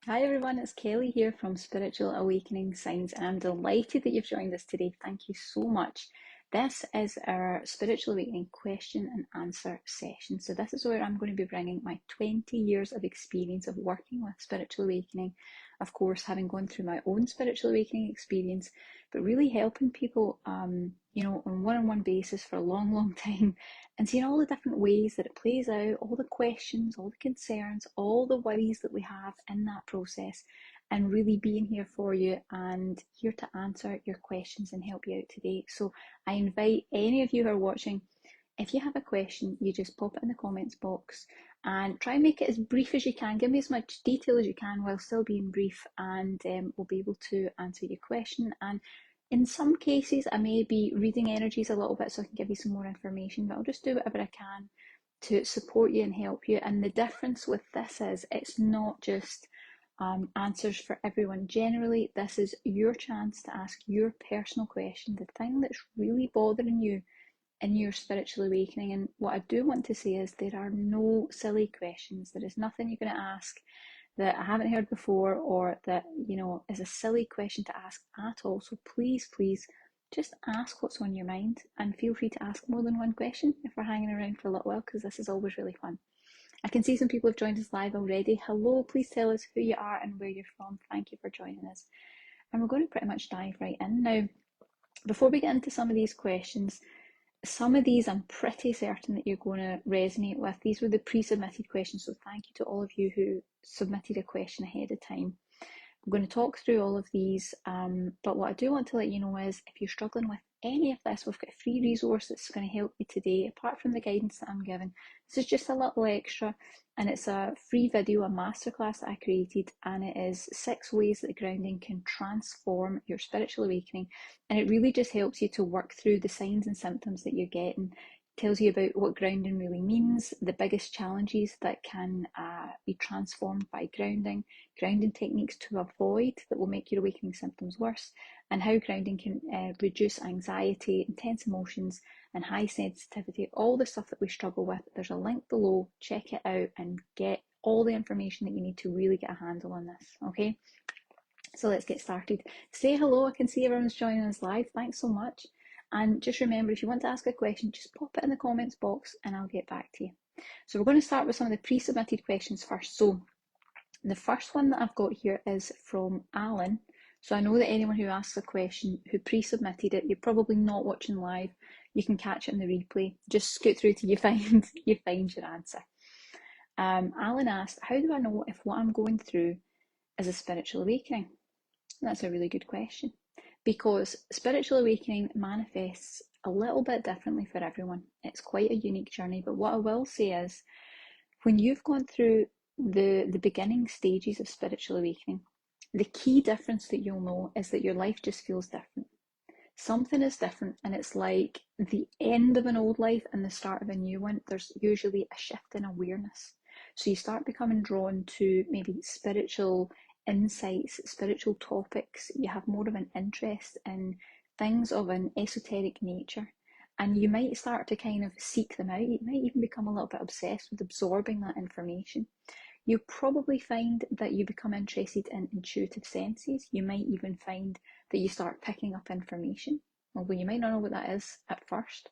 Hi everyone, it's Kelly here from Spiritual Awakening Signs, and I'm delighted that you've joined us today. Thank you so much. This is our Spiritual Awakening question and answer session. So this is where I'm going to be bringing my 20 years of experience of working with Spiritual Awakening, of course, having gone through my own Spiritual Awakening experience, but really helping people, on one-on-one basis for a long, long time, and seeing all the different ways that it plays out, all the questions, all the concerns, all the worries that we have in that process, and really being here for you and here to answer your questions and help you out today. So I invite any of you who are watching, if you have a question, you just pop it in the comments box and try and make it as brief as you can. Give me as much detail as you can while still being brief, and we'll be able to answer your question. And in some cases, I may be reading energies a little bit so I can give you some more information, but I'll just do whatever I can to support you and help you. And the difference with this is it's not just answers for everyone. Generally, this is your chance to ask your personal question, the thing that's really bothering you in your spiritual awakening. And what I do want to say is there are no silly questions. There is nothing you're going to ask that I haven't heard before, or that, is a silly question to ask at all. So please, please just ask what's on your mind, and feel free to ask more than one question if we're hanging around for a little while, because this is always really fun. I can see some people have joined us live already. Hello, please tell us who you are and where you're from. Thank you for joining us. And we're going to pretty much dive right in now. Before we get into some of these questions, some of these I'm pretty certain that you're going to resonate with. These were the pre-submitted questions, so thank you to all of you who submitted a question ahead of time. I'm going to talk through all of these, but what I do want to let you know is if you're struggling with any of this, we've got a free resource that's going to help you today. Apart from the guidance that I'm giving, this is just a little extra, and it's a free video, a masterclass that I created, and it is 6 ways that grounding can transform your spiritual awakening. And it really just helps you to work through the signs and symptoms that you're getting, tells you about what grounding really means, the biggest challenges that can be transformed by grounding techniques to avoid that will make your awakening symptoms worse, and how grounding can reduce anxiety, intense emotions, and high sensitivity, all the stuff that we struggle with. There's a link below, check it out and get all the information that you need to really get a handle on this, okay? So let's get started. Say hello, I can see everyone's joining us live, thanks so much. And just remember, if you want to ask a question, just pop it in the comments box and I'll get back to you. So we're going to start with some of the pre-submitted questions first. So the first one that I've got here is from Alan. So I know that anyone who asks a question who pre-submitted it, you're probably not watching live. You can catch it in the replay. Just scoot through till you find your answer. Alan asked, how do I know if what I'm going through is a spiritual awakening? That's a really good question, because spiritual awakening manifests a little bit differently for everyone. It's quite a unique journey, but what I will say is when you've gone through the beginning stages of spiritual awakening, the key difference that you'll know is that your life just feels different. Something is different, and it's like the end of an old life and the start of a new one. There's usually a shift in awareness. So you start becoming drawn to maybe spiritual insights, spiritual topics. You have more of an interest in things of an esoteric nature, and you might start to kind of seek them out. You might even become a little bit obsessed with absorbing that information. You'll probably find that you become interested in intuitive senses. You might even find that you start picking up information, although you might not know what that is at first.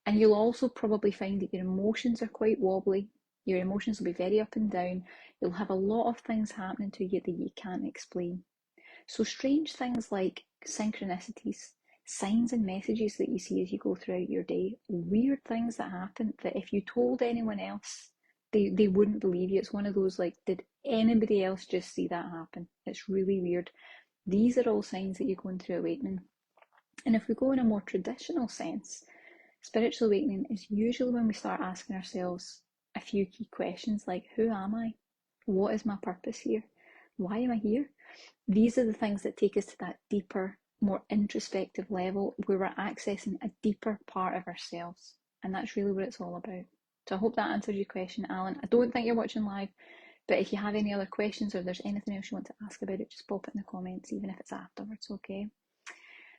And you'll also probably find that your emotions are quite wobbly. Your emotions will be very up and down. You'll have a lot of things happening to you that you can't explain. So strange things like synchronicities, signs and messages that you see as you go throughout your day, weird things that happen that if you told anyone else, they wouldn't believe you. It's one of those like, did anybody else just see that happen? It's really weird. These are all signs that you're going through awakening. And if we go in a more traditional sense, spiritual awakening is usually when we start asking ourselves a few key questions like, who am I? What is my purpose here? Why am I here? These are the things that take us to that deeper, more introspective level where we're accessing a deeper part of ourselves. And that's really what it's all about. So I hope that answers your question, Alan. I don't think you're watching live, but if you have any other questions or there's anything else you want to ask about it, just pop it in the comments, even if it's afterwards, okay?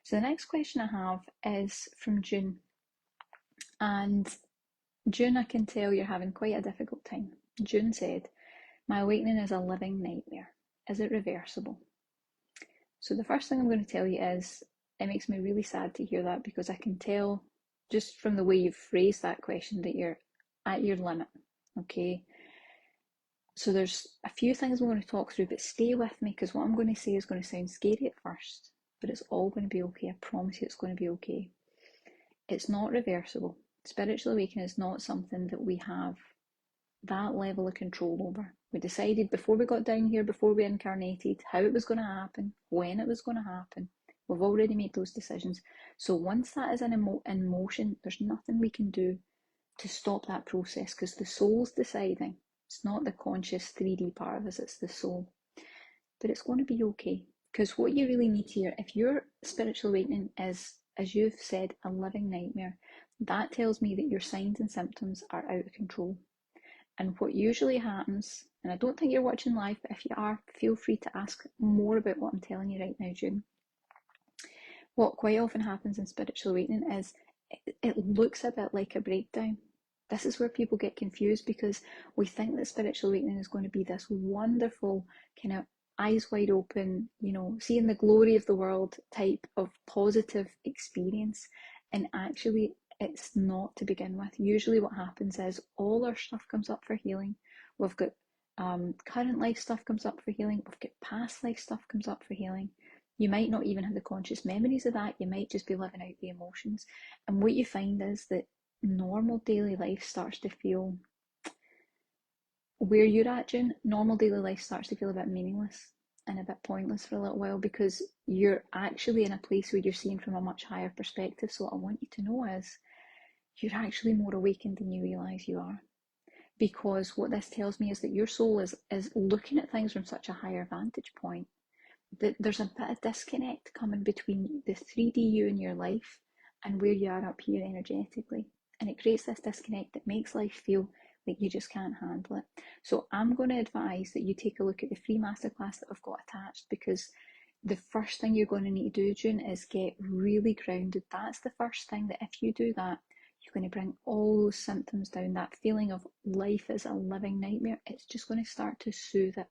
So the next question I have is from June. And June, I can tell you're having quite a difficult time. June said, my awakening is a living nightmare. is it reversible? So the first thing I'm going to tell you is, it makes me really sad to hear that, because I can tell just from the way you've phrased that question that you're at your limit, okay? So there's a few things I'm going to talk through, but stay with me, because what I'm going to say is going to sound scary at first, but it's all going to be okay. I promise you it's going to be okay. It's not reversible. Spiritual awakening is not something that we have that level of control over. We decided before we got down here, before we incarnated, how it was going to happen, when it was going to happen. We've already made those decisions. So once that is in motion, there's nothing we can do to stop that process, because the soul's deciding. It's not the conscious 3D part of us, it's the soul. But it's going to be okay, because what you really need here, if your spiritual awakening is, as you've said, a living nightmare, that tells me that your signs and symptoms are out of control. And what usually happens, and I don't think you're watching live, but if you are, feel free to ask more about what I'm telling you right now, June. What quite often happens in spiritual awakening is it looks a bit like a breakdown. This is where people get confused, because we think that spiritual awakening is going to be this wonderful kind of eyes wide open, seeing the glory of the world type of positive experience. And actually, it's not to begin with. Usually what happens is all our stuff comes up for healing. We've got current life stuff comes up for healing. We've got past life stuff comes up for healing. You might not even have the conscious memories of that. You might just be living out the emotions. And what you find is that normal daily life starts to feel, where you're at, June, normal daily life starts to feel a bit meaningless and a bit pointless for a little while, because you're actually in a place where you're seeing from a much higher perspective. So what I want you to know is, you're actually more awakened than you realise you are. Because what this tells me is that your soul is looking at things from such a higher vantage point, that there's a bit of disconnect coming between the 3D you in your life and where you are up here energetically. And it creates this disconnect that makes life feel like you just can't handle it. So I'm going to advise that you take a look at the free masterclass that I've got attached, because the first thing you're going to need to do, June, is get really grounded. That's the first thing, that if you do that, you're going to bring all those symptoms down. That feeling of life is a living nightmare, it's just going to start to soothe it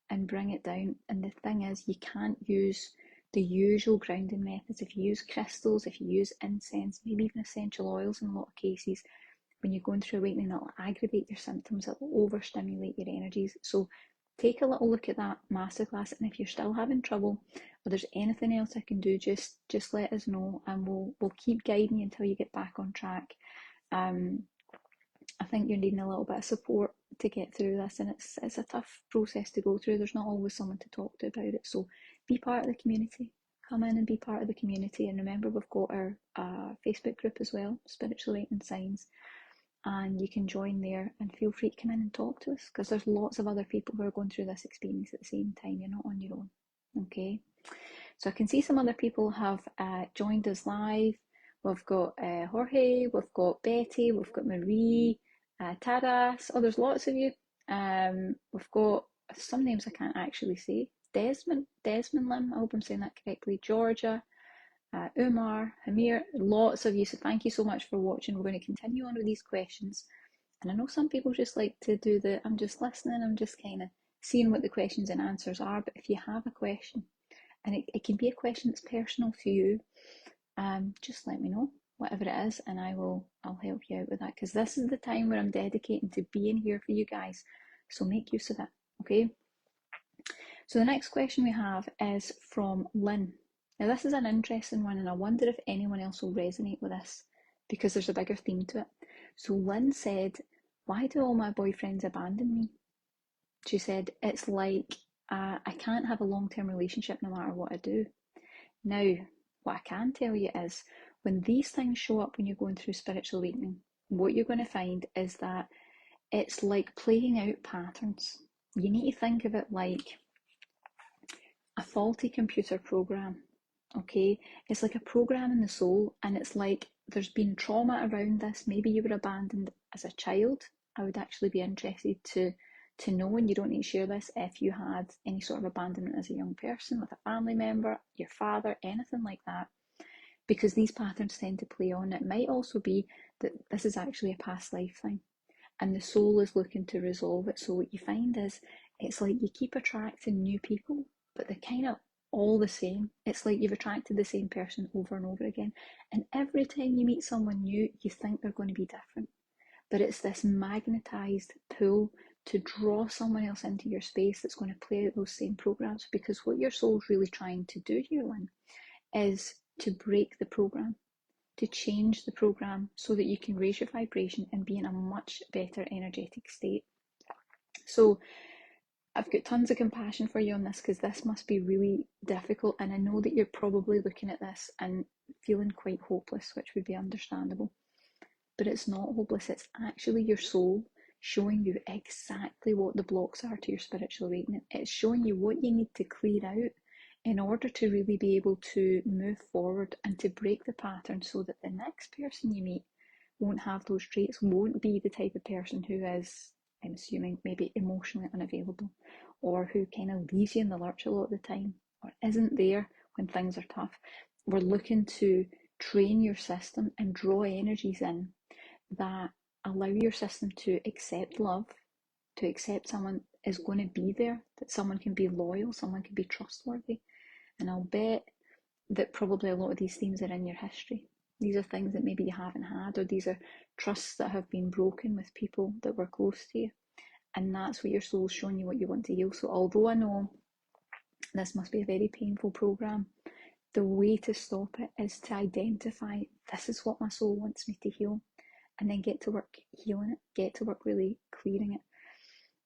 and bring it down. And the thing is, you can't use the usual grounding methods. If you use crystals, if you use incense, maybe even essential oils in a lot of cases, when you're going through awakening, it'll aggravate your symptoms, it'll overstimulate your energies. So take a little look at that masterclass, and if you're still having trouble, or there's anything else I can do, just let us know, and we'll keep guiding you until you get back on track. I think you're needing a little bit of support to get through this, and it's a tough process to go through. There's not always someone to talk to about it, so be part of the community. Come in and be part of the community. And remember, we've got our Facebook group as well, Spiritual Awakening Signs, and you can join there, and feel free to come in and talk to us, because there's lots of other people who are going through this experience at the same time. You're not on your own. Okay, so I can see some other people have joined us live. We've got Jorge, we've got Betty, we've got Marie, Taras. Oh, there's lots of you. We've got some names I can't actually say. Desmond Lim, I hope I'm saying that correctly. Georgia, Umar, Hamir, lots of you. So thank you so much for watching. We're going to continue on with these questions. And I know some people just like to do the, I'm just listening, I'm just kind of seeing what the questions and answers are. But if you have a question, and it can be a question that's personal to you, just let me know, whatever it is, and I'll help you out with that, because this is the time where I'm dedicating to being here for you guys. So make use of it, okay? So the next question we have is from Lynn. Now this is an interesting one, and I wonder if anyone else will resonate with this, because there's a bigger theme to it. So Lynn said, why do all my boyfriends abandon me? She said, it's like I can't have a long-term relationship no matter what I do. Now, what I can tell you is, when these things show up when you're going through spiritual awakening, what you're going to find is that it's like playing out patterns. You need to think of it like a faulty computer program, okay? It's like a program in the soul, and it's like there's been trauma around this. Maybe you were abandoned as a child. I would actually be interested to know, and you don't need to share this, if you had any sort of abandonment as a young person with a family member, your father, anything like that, because these patterns tend to play on. It might also be that this is actually a past life thing, and the soul is looking to resolve it. So what you find is, it's like you keep attracting new people, but they're kind of all the same. It's like you've attracted the same person over and over again. And every time you meet someone new, you think they're going to be different. But it's this magnetized pull to draw someone else into your space that's going to play out those same programs. Because what your soul's really trying to do here, Lynn, is to break the program, to change the program so that you can raise your vibration and be in a much better energetic state. So I've got tons of compassion for you on this, because this must be really difficult, and I know that you're probably looking at this and feeling quite hopeless, which would be understandable. But it's not hopeless, it's actually your soul showing you exactly what the blocks are to your spiritual awakening. It's showing you what you need to clear out in order to really be able to move forward and to break the pattern, so that the next person you meet won't have those traits, won't be the type of person who is, I'm assuming, maybe emotionally unavailable, or who kind of leaves you in the lurch a lot of the time, or isn't there when things are tough. We're looking to train your system and draw energies in that allow your system to accept love, to accept someone is going to be there, that someone can be loyal, someone can be trustworthy. And I'll bet that probably a lot of these themes are in your history. These are things that maybe you haven't had, or these are trusts that have been broken with people that were close to you. And that's what your soul's showing you, what you want to heal. So although I know this must be a very painful program, the way to stop it is to identify, this is what my soul wants me to heal, and then get to work healing it, get to work really clearing it.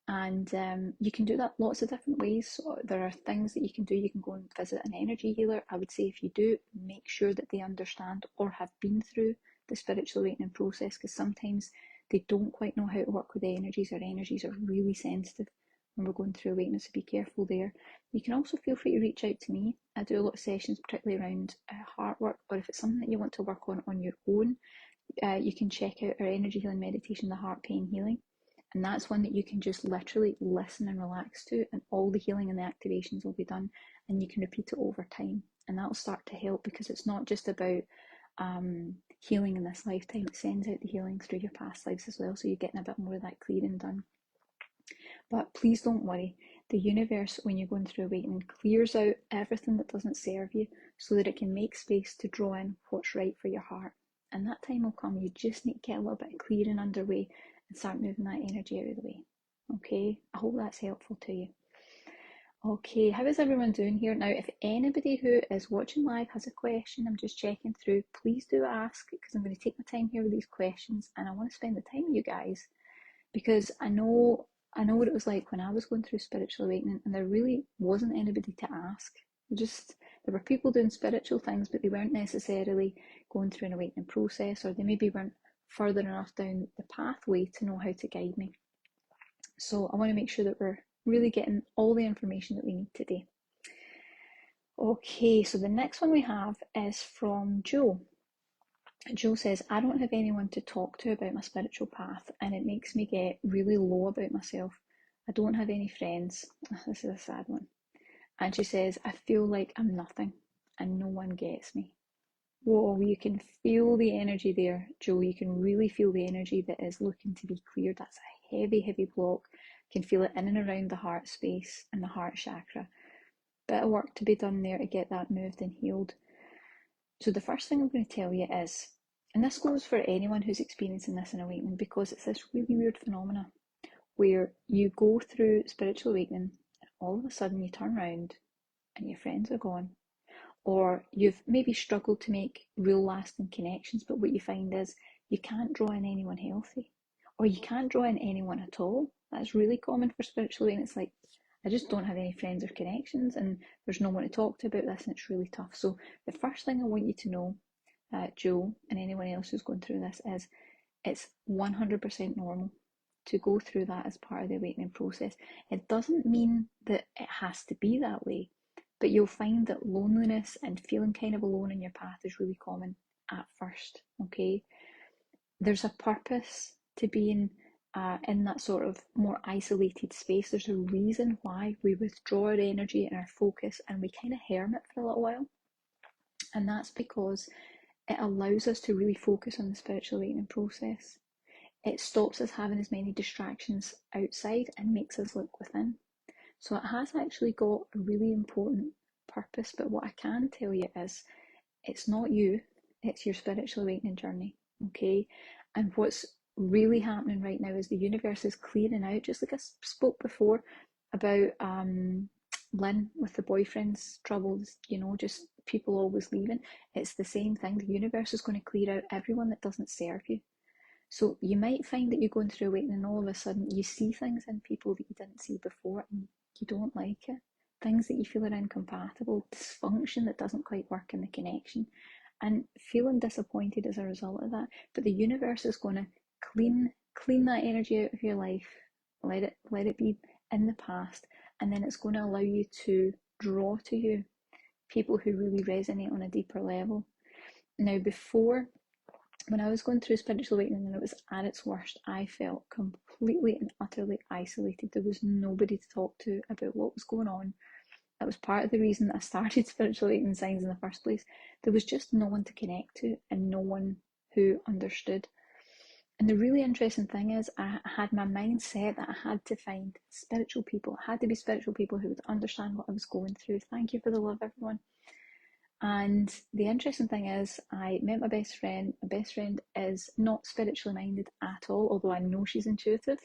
And you can do that lots of different ways. So there are things that you can do. You can go and visit an energy healer. I would say if you do, make sure that they understand or have been through the spiritual awakening process, because sometimes they don't quite know how to work with the energies, or energies are really sensitive when we're going through awakening, so be careful there. You can also feel free to reach out to me. I do a lot of sessions, particularly around heart work, or if it's something that you want to work on your own, you can check out our energy healing meditation, the heart pain healing. And that's one that you can just literally listen and relax to, and all the healing and the activations will be done, and you can repeat it over time. And that'll start to help, because it's not just about healing in this lifetime, it sends out the healing through your past lives as well, so you're getting a bit more of that clearing done. But please don't worry, the universe, when you're going through awakening, clears out everything that doesn't serve you, so that it can make space to draw in what's right for your heart. And that time will come. You just need to get a little bit of clearing underway and start moving that energy out of the way. Okay, I hope that's helpful to you. Okay, how is everyone doing here? Now, if anybody who is watching live has a question, I'm just checking through, please do ask, because I'm going to take my time here with these questions, and I want to spend the time with you guys, because I know what it was like when I was going through spiritual awakening, and there really wasn't anybody to ask. There were people doing spiritual things, but they weren't necessarily going through an awakening process, or they maybe weren't further enough down the pathway to know how to guide me. So I want to make sure that we're really getting all the information that we need today. Okay, so the next one we have is from Joe. Joe says, I don't have anyone to talk to about my spiritual path, and it makes me get really low about myself. I don't have any friends. This is a sad one. And she says, I feel like I'm nothing and no one gets me. Whoa, you can feel the energy there, Joe. You can really feel the energy that is looking to be cleared. That's a heavy, heavy block. You can feel it in and around the heart space and the heart chakra. Bit of work to be done there to get that moved and healed. So the first thing I'm going to tell you is, and this goes for anyone who's experiencing this in awakening, because it's this really weird phenomena where you go through spiritual awakening and all of a sudden you turn around and your friends are gone, or you've maybe struggled to make real lasting connections, but what you find is you can't draw in anyone healthy, or you can't draw in anyone at all. That's really common for spiritual awakening. It's like, I just don't have any friends or connections, and there's no one to talk to about this, and it's really tough. So the first thing I want you to know, Joe, and anyone else who's going through this, is it's 100% normal to go through that as part of the awakening process. It doesn't mean that it has to be that way, but you'll find that loneliness and feeling kind of alone in your path is really common at first, okay? There's a purpose to being in that sort of more isolated space. There's a reason why we withdraw our energy and our focus and we kind of hermit for a little while. And that's because it allows us to really focus on the spiritual awakening process. It stops us having as many distractions outside and makes us look within. So it has actually got a really important purpose, but what I can tell you is it's not you, it's your spiritual awakening journey, okay? And what's really happening right now is the universe is clearing out, just like I spoke before about Lynn with the boyfriend's troubles, you know, just people always leaving. It's the same thing. The universe is going to clear out everyone that doesn't serve you. So you might find that you're going through awakening and all of a sudden you see things in people that you didn't see before and you don't like it. Things that you feel are incompatible, dysfunction that doesn't quite work in the connection, and feeling disappointed as a result of that. But the universe is going to clean that energy out of your life, let it be in the past, and then it's going to allow you to draw to you people who really resonate on a deeper level. Now, before, when I was going through spiritual awakening and it was at its worst, I felt completely and utterly isolated. There was nobody to talk to about what was going on. That was part of the reason that I started spiritual awakening signs in the first place. There was just no one to connect to and no one who understood. And the really interesting thing is I had my mind set that I had to find spiritual people. It had to be spiritual people who would understand what I was going through. Thank you for the love, everyone. And the interesting thing is, I met my best friend. My best friend is not spiritually minded at all, although I know she's intuitive.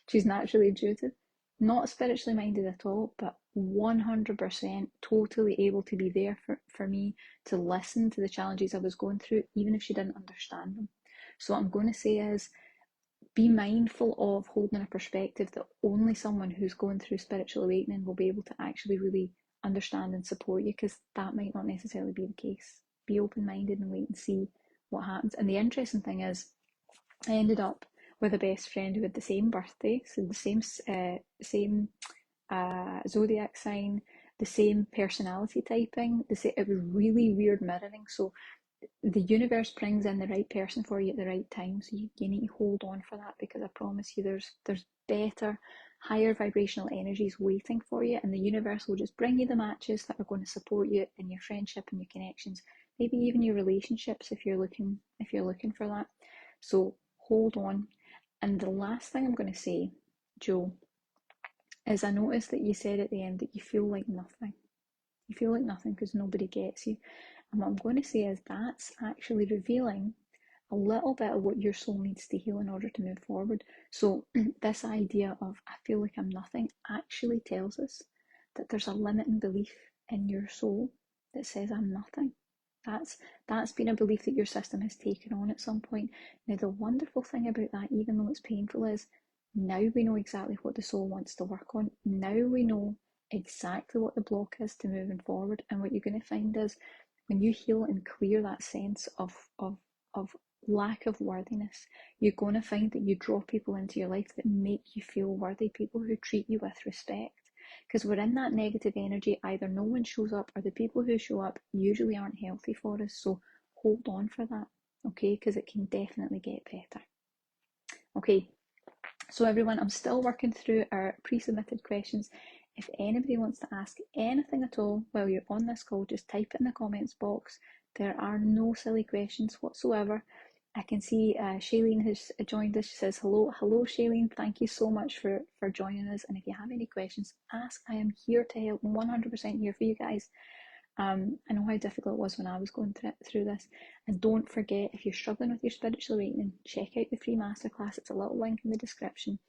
She's naturally intuitive. Not spiritually minded at all, but 100% totally able to be there for me, to listen to the challenges I was going through, even if she didn't understand them. So what I'm going to say is, be mindful of holding a perspective that only someone who's going through spiritual awakening will be able to actually really understand and support you, because that might not necessarily be the case. Be open-minded and wait and see what happens. And the interesting thing is, I ended up with a best friend who had the same birthday, so the same zodiac sign, the same personality typing. It was really weird mirroring. So the universe brings in the right person for you at the right time, so you need to hold on for that, because I promise you there's better, higher vibrational energies waiting for you, and the universe will just bring you the matches that are going to support you in your friendship and your connections, maybe even your relationships if you're looking for that. So hold on. And the last thing I'm going to say, Joe, is I noticed that you said at the end that you feel like nothing. You feel like nothing because nobody gets you. And what I'm going to say is that's actually revealing a little bit of what your soul needs to heal in order to move forward. So this idea of I feel like I'm nothing actually tells us that there's a limiting belief in your soul that says I'm nothing. That's been a belief that your system has taken on at some point. Now the wonderful thing about that, even though it's painful, is now we know exactly what the soul wants to work on. Now we know exactly what the block is to moving forward. And what you're going to find is, when you heal and clear that sense of lack of worthiness, you're going to find that you draw people into your life that make you feel worthy, people who treat you with respect. Because we're in that negative energy, either no one shows up or the people who show up usually aren't healthy for us. So hold on for that, okay? Because it can definitely get better. Okay, so everyone, I'm still working through our pre-submitted questions. If anybody wants to ask anything at all while you're on this call, just type it in the comments box. There are no silly questions whatsoever. I can see Shailene has joined us. She says, hello Shailene, thank you so much for joining us. And if you have any questions, ask. I am here to help, 100% here for you guys. I know how difficult it was when I was going through this. And don't forget, if you're struggling with your spiritual awakening, check out the free masterclass. It's a little link in the description.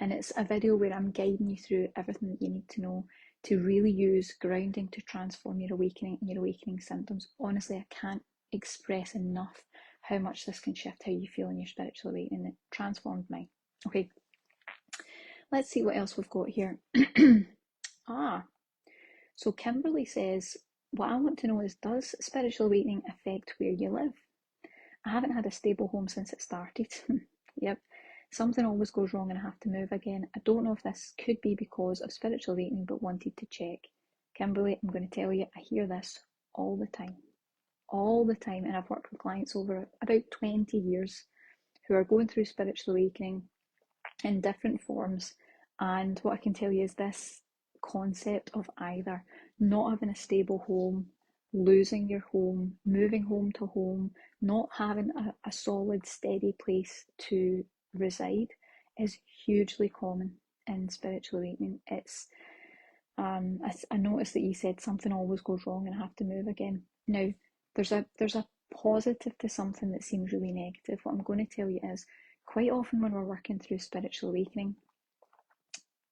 And it's a video where I'm guiding you through everything that you need to know to really use grounding to transform your awakening and your awakening symptoms. Honestly, I can't express enough how much this can shift how you feel in your spiritual awakening. It transformed mine. Okay, let's see what else we've got here. So Kimberly says, what I want to know is, does spiritual awakening affect where you live? I haven't had a stable home since it started. Yep, something always goes wrong and I have to move again. I don't know if this could be because of spiritual awakening, but wanted to check. Kimberly, I'm going to tell you, I hear this all the time. And I've worked with clients over about 20 years who are going through spiritual awakening in different forms. And what I can tell you is this concept of either not having a stable home, losing your home, moving home to home, not having a solid, steady place to reside is hugely common in spiritual awakening. It's I noticed that you said something always goes wrong and I have to move again. Now, there's a positive to something that seems really negative. What I'm going to tell you is, quite often when we're working through spiritual awakening,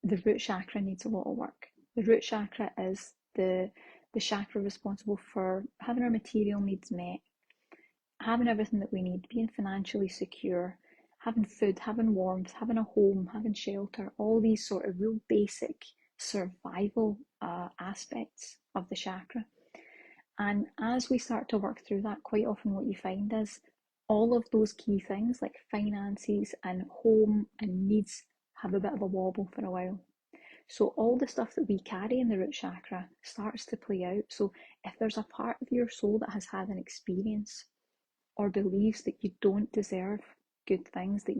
the root chakra needs a lot of work. The root chakra is the chakra responsible for having our material needs met, having everything that we need, being financially secure, having food, having warmth, having a home, having shelter, all these sort of real basic survival aspects of the chakra. And as we start to work through that, quite often what you find is all of those key things like finances and home and needs have a bit of a wobble for a while. So all the stuff that we carry in the root chakra starts to play out. So if there's a part of your soul that has had an experience or believes that you don't deserve good things, that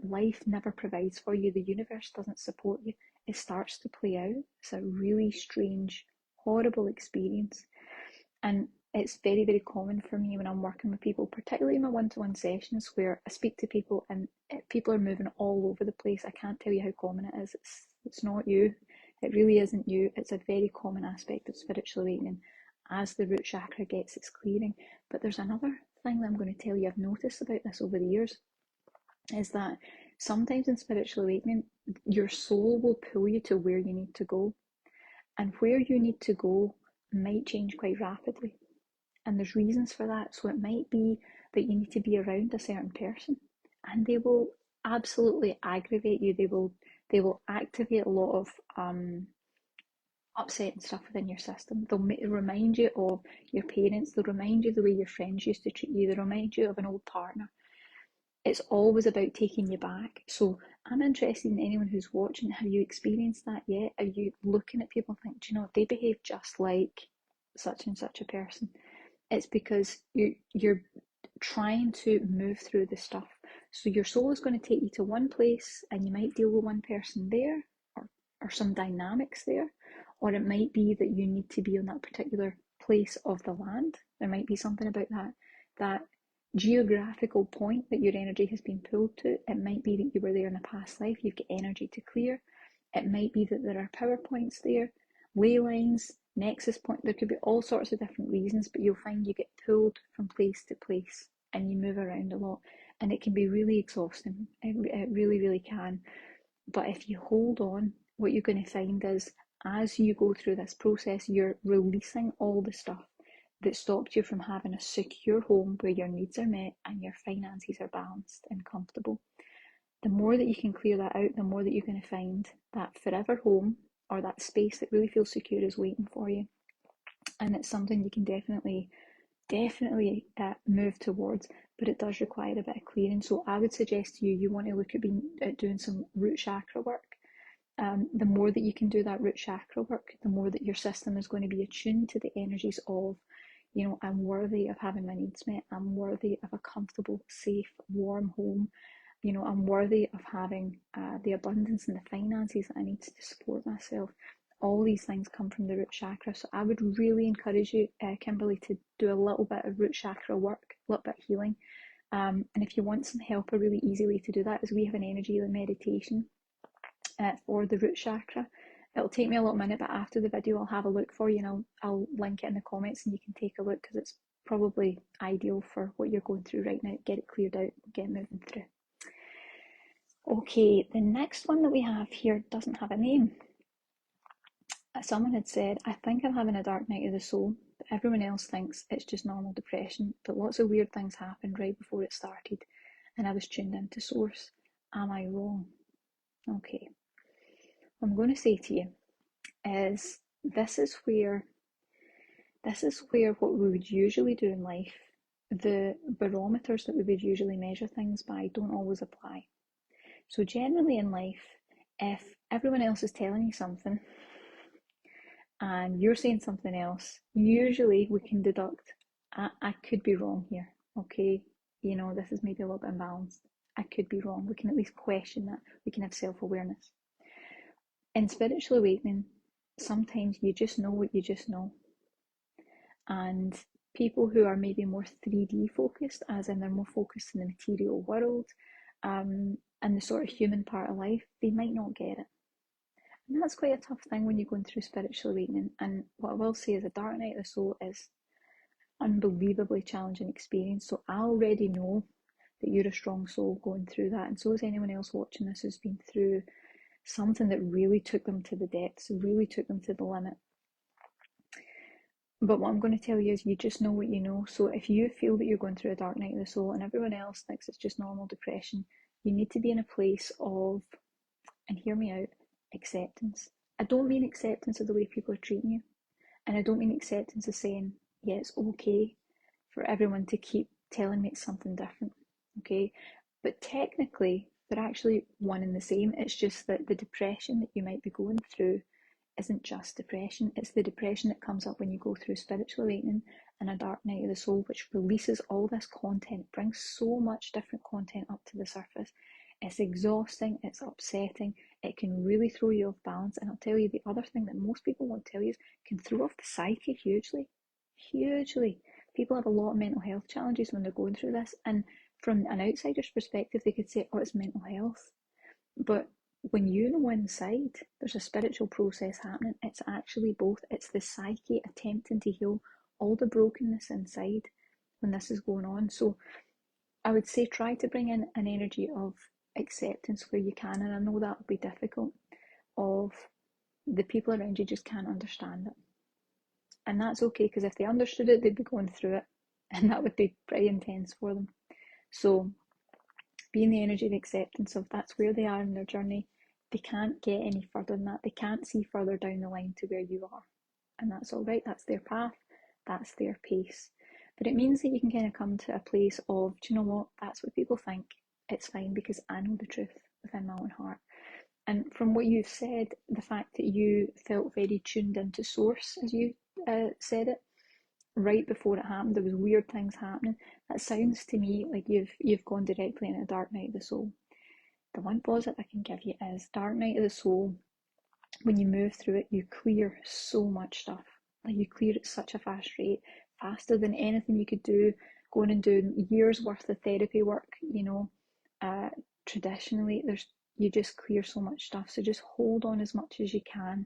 life never provides for you, the universe doesn't support you, it starts to play out. It's a really strange, horrible experience. And it's very, very common for me when I'm working with people, particularly in my one-to-one sessions where I speak to people and people are moving all over the place. I can't tell you how common it is. It's not you. It really isn't you. It's a very common aspect of spiritual awakening as the root chakra gets its clearing. But there's another thing that I'm going to tell you I've noticed about this over the years, is that sometimes in spiritual awakening, your soul will pull you to where you need to go. And where you need to go might change quite rapidly. And there's reasons for that. So it might be that you need to be around a certain person and they will absolutely aggravate you. They will activate a lot of upsetting stuff within your system. They'll remind you of your parents. They'll remind you the way your friends used to treat you. They'll remind you of an old partner. It's always about taking you back. So I'm interested in anyone who's watching. Have you experienced that yet? Are you looking at people and think, do you know, they behave just like such and such a person? It's because you're trying to move through the stuff. So your soul is going to take you to one place and you might deal with one person there, or some dynamics there, or it might be that you need to be on that particular place of the land. There might be something about that geographical point that your energy has been pulled to. It might be that you were there in a past life, you've got energy to clear. It might be that there are power points there, ley lines, nexus point. There could be all sorts of different reasons, but you'll find you get pulled from place to place and you move around a lot, and it can be really exhausting. It really, really can. But if you hold on, what you're going to find is as you go through this process, you're releasing all the stuff that stopped you from having a secure home where your needs are met and your finances are balanced and comfortable. The more that you can clear that out, the more that you're going to find that forever home or that space that really feels secure is waiting for you. And it's something you can definitely move towards, but it does require a bit of clearing. So I would suggest to you, you want to look at doing some root chakra work. The more that you can do that root chakra work, the more that your system is going to be attuned to the energies of, you know, I'm worthy of having my needs met. I'm worthy of a comfortable, safe, warm home. You know, I'm worthy of having the abundance and the finances that I need to support myself. All these things come from the root chakra. So I would really encourage you, Kimberly, to do a little bit of root chakra work, a little bit of healing. And if you want some help, a really easy way to do that is we have an energy healing meditation for the root chakra. It'll take me a little minute, but after the video I'll have a look for you and I'll link it in the comments and you can take a look, because it's probably ideal for what you're going through right now. Get it cleared out, get moving through. Okay, the next one that we have here doesn't have a name. Someone had said, I think I'm having a dark night of the soul, but everyone else thinks it's just normal depression, but lots of weird things happened right before it started and I was tuned into source. Am I wrong? Okay. What I'm going to say to you is this is where what we would usually do in life, the barometers that we would usually measure things by, don't always apply. So generally in life, if everyone else is telling you something and you're saying something else, usually we can deduct, I could be wrong here, okay? You know, this is maybe a little bit imbalanced. I could be wrong. We can at least question that. We can have self-awareness. In spiritual awakening, sometimes you just know what you just know. And people who are maybe more 3D focused, as in they're more focused in the material world, and the sort of human part of life, they might not get it. And that's quite a tough thing when you're going through spiritual awakening. And what I will say is a dark night of the soul is unbelievably challenging experience. So I already know that you're a strong soul going through that, and so is anyone else watching this who's been through something that really took them to the depths, really took them to the limit. But what I'm going to tell you is you just know what you know. So if you feel that you're going through a dark night of the soul and everyone else thinks it's just normal depression, you need to be in a place of, and hear me out, acceptance. I don't mean acceptance of the way people are treating you. And I don't mean acceptance of saying, yeah, it's okay for everyone to keep telling me it's something different. Okay. But technically, they're actually one and the same. It's just that the depression that you might be going through isn't just depression. It's the depression that comes up when you go through spiritual awakening and a dark night of the soul, which releases all this content, brings so much different content up to the surface. It's exhausting, it's upsetting, it can really throw you off balance. And I'll tell you the other thing that most people won't tell you is it can throw off the psyche hugely. Hugely. People have a lot of mental health challenges when they're going through this. And from an outsider's perspective, they could say, oh, it's mental health. But when you know inside there's a spiritual process happening, it's actually both. It's the psyche attempting to heal all the brokenness inside when this is going on. So I would say try to bring in an energy of acceptance where you can, and I know that will be difficult, of the people around you just can't understand it. And that's okay, because if they understood it, they'd be going through it, and that would be pretty intense for them. So be in the energy of acceptance of that's where they are in their journey. They can't get any further than that. They can't see further down the line to where you are. And that's all right. That's their path. That's their pace. But it means that you can kind of come to a place of, do you know what? That's what people think. It's fine because I know the truth within my own heart. And from what you've said, the fact that you felt very tuned into source, as you said it, right before it happened, there was weird things happening. That sounds to me like you've gone directly in a dark night of the soul. The one positive I can give you is dark night of the soul. When you move through it, you clear so much stuff. Like you clear at such a fast rate, faster than anything you could do. Going and doing years worth of therapy work, traditionally, you just clear so much stuff. So just hold on as much as you can.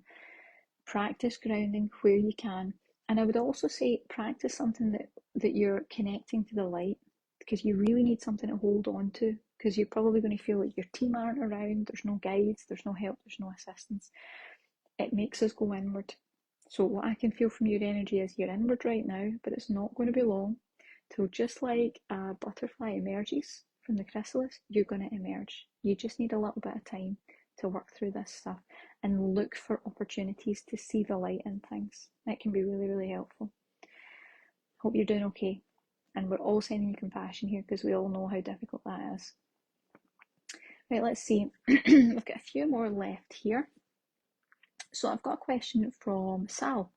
Practice grounding where you can. And I would also say practice something that you're connecting to the light, because you really need something to hold on to, because you're probably going to feel like your team aren't around, there's no guides, there's no help, there's no assistance. It makes us go inward. So what I can feel from your energy is you're inward right now, but it's not going to be long till, just like a butterfly emerges from the chrysalis, you're going to emerge. You just need a little bit of time to work through this stuff and look for opportunities to see the light in things. That can be really, really helpful. Hope you're doing okay. And we're all sending you compassion here, because we all know how difficult that is. Right, let's see. We've got a few more left here. So I've got a question from Sal.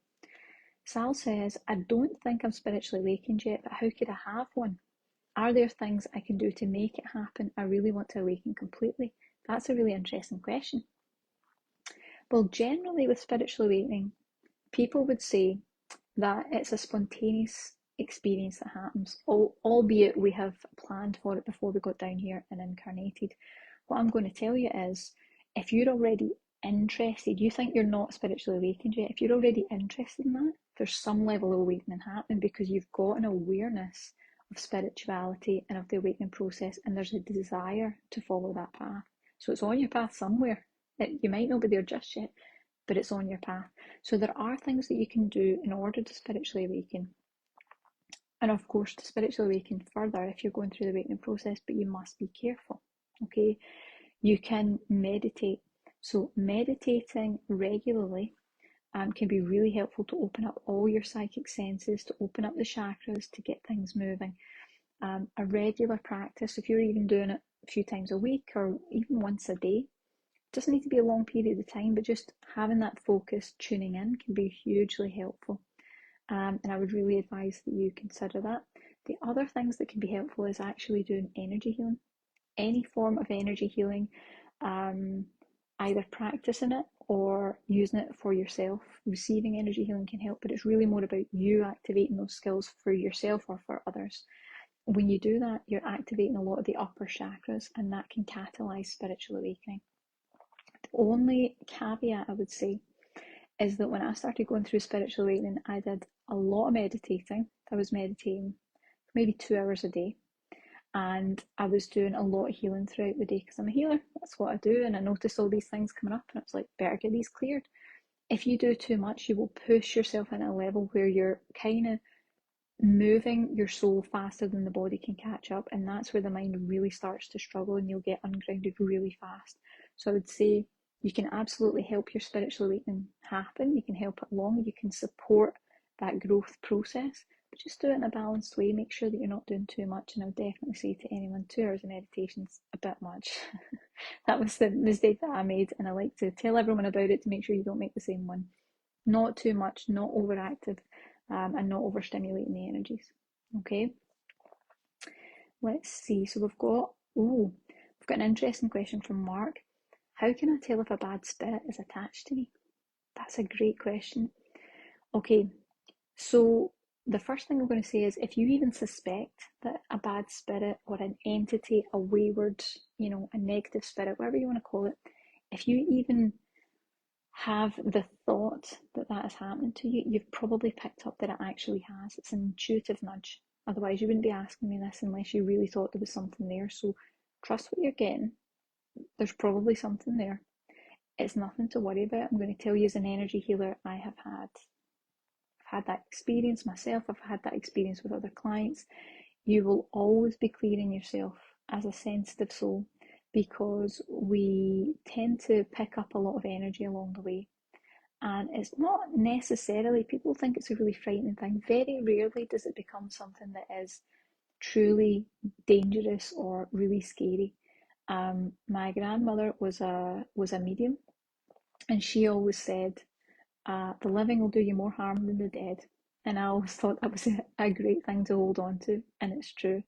Sal says, I don't think I'm spiritually awakened yet, but how could I have one? Are there things I can do to make it happen? I really want to awaken completely. That's a really interesting question. Well, generally with spiritual awakening, people would say that it's a spontaneous experience that happens, albeit we have planned for it before we got down here and incarnated. What I'm going to tell you is, if you're already interested, you think you're not spiritually awakened yet, if you're already interested in that, there's some level of awakening happening, because you've got an awareness of spirituality and of the awakening process, and there's a desire to follow that path. So it's on your path somewhere. You might not be there just yet, but it's on your path. So there are things that you can do in order to spiritually awaken. And of course, to spiritually awaken further if you're going through the awakening process, but you must be careful, okay? You can meditate. So meditating regularly can be really helpful to open up all your psychic senses, to open up the chakras, to get things moving. A regular practice, if you're even doing it a few times a week or even once a day, doesn't need to be a long period of time, but just having that focus, tuning in, can be hugely helpful. And I would really advise that you consider that. The other things that can be helpful is actually doing energy healing. Any form of energy healing, either practicing it or using it for yourself. Receiving energy healing can help, but it's really more about you activating those skills for yourself or for others. When you do that, you're activating a lot of the upper chakras, and that can catalyze spiritual awakening. The only caveat I would say is that when I started going through spiritual awakening, I did a lot of meditating. I was meditating maybe 2 hours a day, and I was doing a lot of healing throughout the day because I'm a healer. That's what I do. And I noticed all these things coming up, and I was like, better get these cleared. If you do too much, you will push yourself in a level where you're kind of moving your soul faster than the body can catch up, and that's where the mind really starts to struggle and you'll get ungrounded really fast. So I would say you can absolutely help your spiritual awakening happen, you can help it along, you can support that growth process, but just do it in a balanced way. Make sure that you're not doing too much, and I would definitely say to anyone, 2 hours of meditation is a bit much. That was the mistake that I made, and I like to tell everyone about it to make sure you don't make the same one. Not too much, not overactive, and not overstimulating the energies. Okay, let's see. So we've got an interesting question from Mark. How can I tell if a bad spirit is attached to me? That's a great question. Okay, so the first thing I'm going to say is if you even suspect that a bad spirit or an entity, a wayward, a negative spirit, whatever you want to call it, if you even have the thought that that is happening to you, you've probably picked up that it actually has. It's an intuitive nudge. Otherwise, you wouldn't be asking me this unless you really thought there was something there. So trust what you're getting. There's probably something there. It's nothing to worry about. I'm going to tell you, as an energy healer, I've had that experience myself. I've had that experience with other clients. You will always be clearing yourself as a sensitive soul, because we tend to pick up a lot of energy along the way. And it's not necessarily, people think it's a really frightening thing. Very rarely does it become something that is truly dangerous or really scary. My grandmother was a medium, and she always said, the living will do you more harm than the dead. And I always thought that was a great thing to hold on to, and it's true.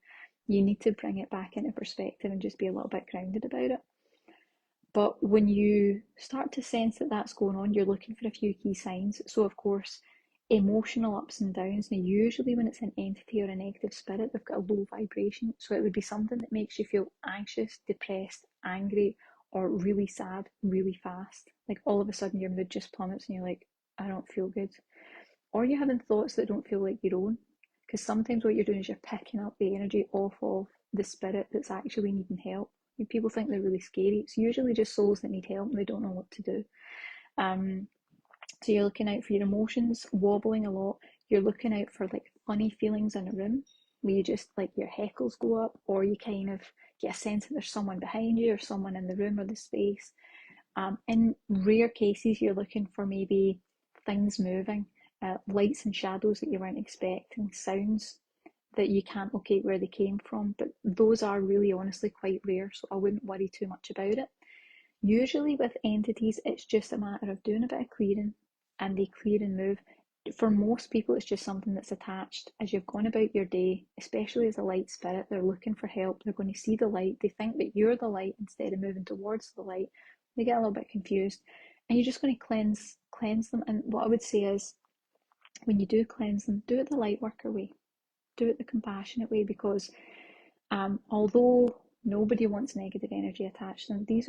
You need to bring it back into perspective and just be a little bit grounded about it. But when you start to sense that that's going on, you're looking for a few key signs. So, of course, emotional ups and downs. Now, usually when it's an entity or a negative spirit, they've got a low vibration. So, it would be something that makes you feel anxious, depressed, angry, or really sad really fast. Like all of a sudden, your mood just plummets and you're like, I don't feel good. Or you're having thoughts that don't feel like your own. Because sometimes what you're doing is you're picking up the energy off of the spirit that's actually needing help. People think they're really scary. It's usually just souls that need help and they don't know what to do. So you're looking out for your emotions wobbling a lot. You're looking out for like funny feelings in a room where you just like your heckles go up, or you kind of get a sense that there's someone behind you or someone in the room or the space. In rare cases, you're looking for maybe things moving, lights and shadows that you weren't expecting, sounds that you can't locate where they came from, but those are really honestly quite rare, so I wouldn't worry too much about it. Usually with entities, it's just a matter of doing a bit of clearing, and they clear and move. For most people, it's just something that's attached. As you've gone about your day, especially as a light spirit, they're looking for help. They're going to see the light. They think that you're the light instead of moving towards the light. They get a little bit confused, and you're just going to cleanse them. And what I would say is, when you do cleanse them, do it the light worker way. Do it the compassionate way, because although nobody wants negative energy attached to them, these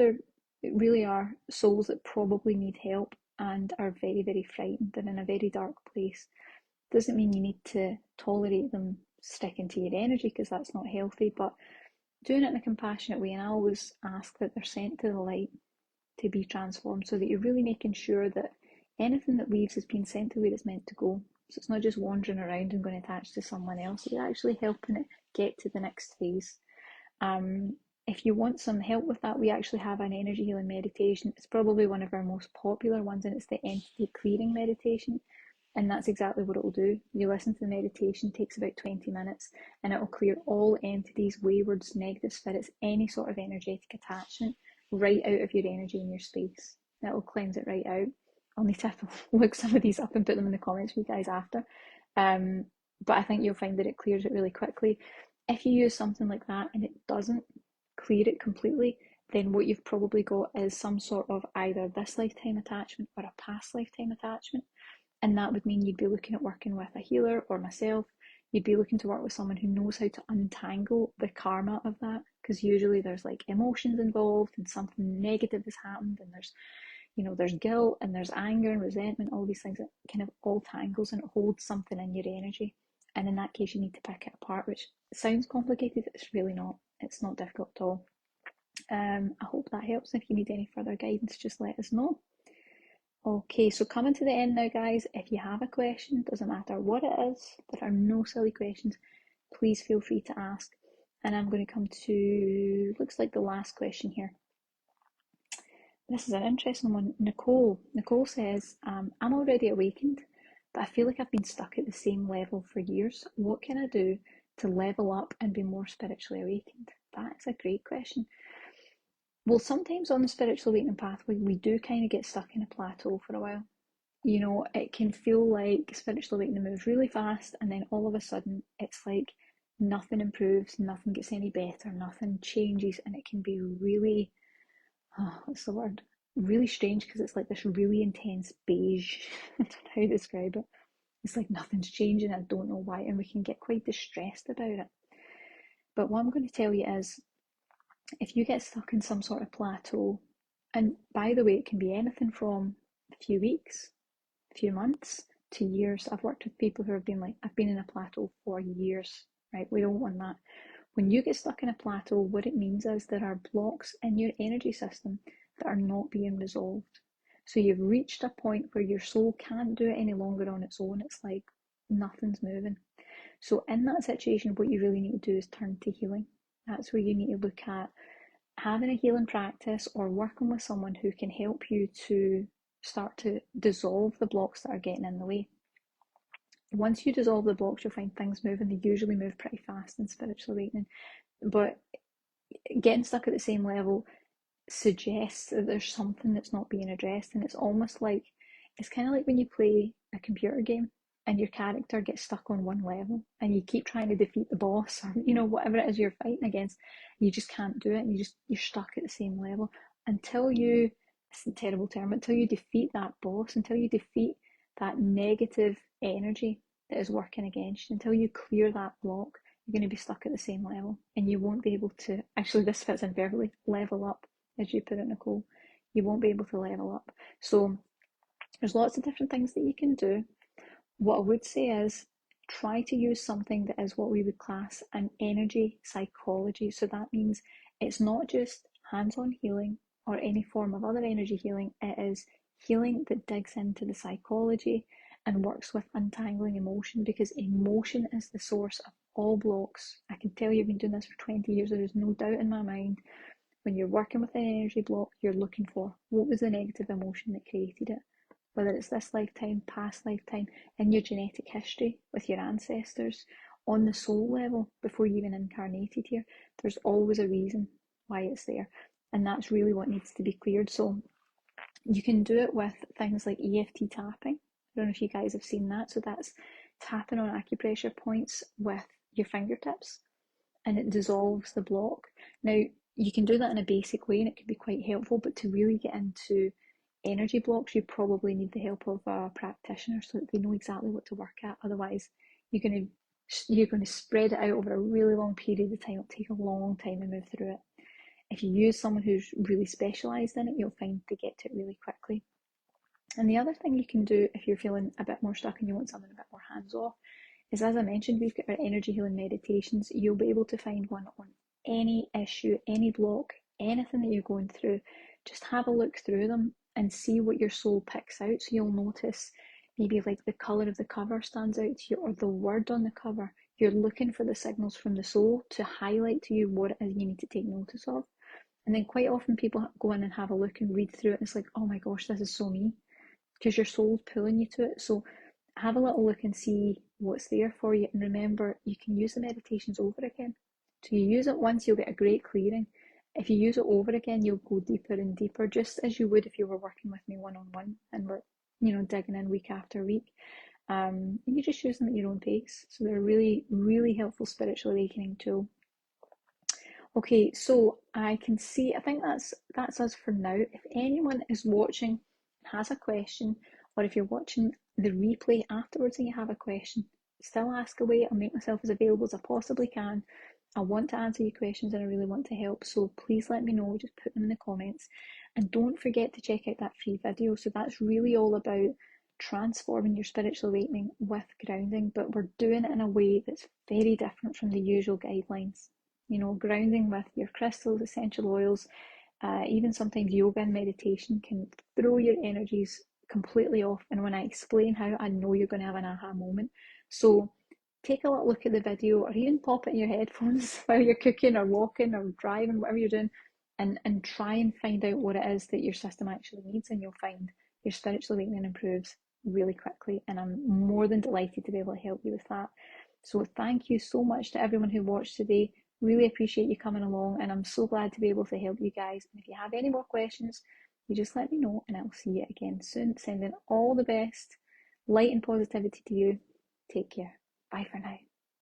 really are souls that probably need help and are very, very frightened. They're in a very dark place. Doesn't mean you need to tolerate them sticking to your energy, because that's not healthy, but doing it in a compassionate way. And I always ask that they're sent to the light to be transformed, so that you're really making sure that anything that leaves has been sent to where it's meant to go. So it's not just wandering around and going to attach to someone else. You're actually helping it get to the next phase. If you want some help with that, we actually have an energy healing meditation. It's probably one of our most popular ones, and it's the entity clearing meditation. And that's exactly what it will do. You listen to the meditation, it takes about 20 minutes, and it will clear all entities, waywards, negative spirits, any sort of energetic attachment right out of your energy and your space. It will cleanse it right out. I'll need to look some of these up and put them in the comments for you guys after. But I think you'll find that it clears it really quickly. If you use something like that and it doesn't clear it completely, then what you've probably got is some sort of either this lifetime attachment or a past lifetime attachment. And that would mean you'd be looking at working with a healer or myself. you'd be looking to work with someone who knows how to untangle the karma of that, because usually there's like emotions involved and something negative has happened, and there's guilt and there's anger and resentment, all these things that kind of all tangles and it holds something in your energy. And in that case, you need to pick it apart, which sounds complicated. It's really not. It's not difficult at all. I hope that helps. If you need any further guidance, just let us know. Okay, so coming to the end now, guys. If you have a question, doesn't matter what it is, there are no silly questions. Please feel free to ask. And I'm going to come to, looks like the last question here. This is an interesting one. Nicole says, I'm already awakened, but I feel like I've been stuck at the same level for years. What can I do to level up and be more spiritually awakened? That's a great question. Well, sometimes on the spiritual awakening pathway, we do kind of get stuck in a plateau for a while. It can feel like spiritual awakening moves really fast, and then all of a sudden, it's like nothing improves, nothing gets any better, nothing changes, and it can be really, what's the word? Really strange, because it's like this really intense beige. I don't know how to describe it. It's like nothing's changing, I don't know why, and we can get quite distressed about it. But what I'm going to tell you is, if you get stuck in some sort of plateau, and by the way, it can be anything from a few weeks, a few months, to years. I've worked with people who have been like, I've been in a plateau for years, right? We don't want that. When you get stuck in a plateau, what it means is there are blocks in your energy system that are not being resolved. So you've reached a point where your soul can't do it any longer on its own. It's like nothing's moving. So in that situation, what you really need to do is turn to healing. That's where you need to look at having a healing practice or working with someone who can help you to start to dissolve the blocks that are getting in the way. Once you dissolve the blocks, you'll find things moving. They usually move pretty fast in spiritual awakening. But getting stuck at the same level suggests that there's something that's not being addressed, and it's kind of like when you play a computer game and your character gets stuck on one level and you keep trying to defeat the boss, or whatever it is you're fighting against, you just can't do it, and you're stuck at the same level until you, it's a terrible term, until you defeat that boss, until you defeat that negative energy that is working against you, until you clear that block. You're going to be stuck at the same level, and you won't be able to, actually this fits in perfectly, level up, as you put it, Nicole. You won't be able to level up. So there's lots of different things that you can do. What I would say is try to use something that is what we would class an energy psychology. So that means it's not just hands-on healing or any form of other energy healing. It is healing that digs into the psychology and works with untangling emotion, because emotion is the source of all blocks. I can tell you've been doing this for 20 years. There is no doubt in my mind. When you're working with an energy block, you're looking for what was the negative emotion that created it. Whether it's this lifetime, past lifetime, in your genetic history with your ancestors, on the soul level, before you even incarnated here, there's always a reason why it's there. And that's really what needs to be cleared. So you can do it with things like EFT tapping. I don't know if you guys have seen that. So that's tapping on acupressure points with your fingertips, and it dissolves the block. Now, you can do that in a basic way and it can be quite helpful, but to really get into energy blocks, you probably need the help of a practitioner so that they know exactly what to work at. Otherwise, you're going to spread it out over a really long period of time. It'll take a long time to move through it. If you use someone who's really specialised in it, you'll find they get to it really quickly. And the other thing you can do if you're feeling a bit more stuck and you want something a bit more hands-off is, as I mentioned, we've got our energy healing meditations. You'll be able to find one on any issue, any block, anything that you're going through. Just have a look through them and see what your soul picks out. So you'll notice maybe like the colour of the cover stands out to you, or the word on the cover. You're looking for the signals from the soul to highlight to you what it is you need to take notice of. And then quite often people go in and have a look and read through it, and it's like, oh my gosh, this is so me, because your soul's pulling you to it. So have a little look and see what's there for you. And remember, you can use the meditations over again. So you use it once, you'll get a great clearing. If you use it over again, you'll go deeper and deeper, just as you would if you were working with me one-on-one and we're, digging in week after week. You just use them at your own pace. So they're a really, really helpful spiritual awakening tool. Okay, so I think that's us for now. If anyone is watching and has a question, or if you're watching the replay afterwards and you have a question, still ask away. I'll make myself as available as I possibly can. I want to answer your questions and I really want to help. So please let me know, just put them in the comments. And don't forget to check out that free video. So that's really all about transforming your spiritual awakening with grounding, but we're doing it in a way that's very different from the usual guidelines. You know, grounding with your crystals, essential oils, even sometimes yoga and meditation can throw your energies completely off. And when I explain how, I know you're going to have an aha moment. So take a little look at the video, or even pop it in your headphones while you're cooking or walking or driving, whatever you're doing, and try and find out what it is that your system actually needs, and you'll find your spiritual awakening improves really quickly. And I'm more than delighted to be able to help you with that. So thank you so much to everyone who watched today. Really appreciate you coming along, and I'm so glad to be able to help you guys. And if you have any more questions, you just let me know, and I'll see you again soon. Sending all the best light and positivity to you. Take care. Bye for now.